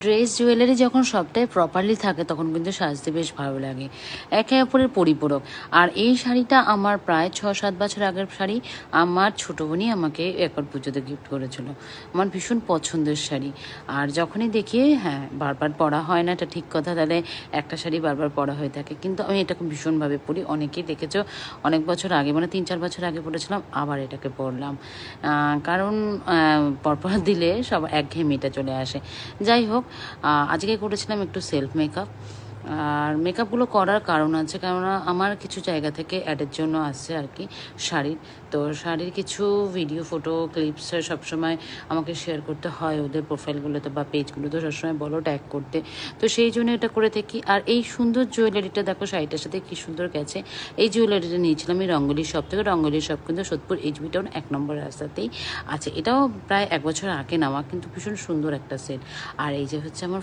Dress jewellery যখন সবটাই properly থাকে তখন কিন্তু সাজতে বেশ ভালো লাগে, একে অপরের পরিপূরক। আর এই শাড়িটা আমার প্রায় 6-7 বছর আগের শাড়ি। আমার ছোটো বোনই আমাকে একবার পুজোতে গিফট করেছিল। আমার ভীষণ পছন্দের শাড়ি। আর যখনই দেখি, হ্যাঁ, বারবার পরা হয় না, এটা ঠিক কথা, তাহলে একটা শাড়ি বারবার পরা হয়ে থাকে, কিন্তু আমি এটাকে ভীষণভাবে পরি। অনেকেই দেখেছো অনেক বছর আগে, মানে 3-4 বছর আগে পরেছিলাম, আবার এটাকে পরলাম। কারণ পরপর দিলে সব একঘেয়েমিটা চলে আসে। যাই হোক, আজকে করেছিলাম একটু সেলফ মেকআপ। আর মেকআপগুলো করার কারণ আছে, কেননা আমার কিছু জায়গা থেকে অ্যাডের জন্য আসছে আর কি শাড়ির। তো শাড়ির কিছু ভিডিও, ফটো, ক্লিপস সবসময় আমাকে শেয়ার করতে হয় ওদের প্রোফাইলগুলোতে বা পেজগুলোতে, সবসময় বলো ট্যাগ করতে। তো সেই জন্য এটা করে থাকি। আর এই সুন্দর জুয়েলারিটা দেখো শাড়িটার সাথে কী সুন্দর গেছে। এই জুয়েলারিটা নিয়েছিলাম এই রঙ্গোলি শপ থেকে। রঙ্গোলি শপ কিন্তু সোদপুর HB টাউন 1 নম্বর রাস্তাতেই আছে। এটাও প্রায় 1 বছর আগে নেওয়া, কিন্তু ভীষণ সুন্দর একটা সেট। আর এই যে হচ্ছে আমার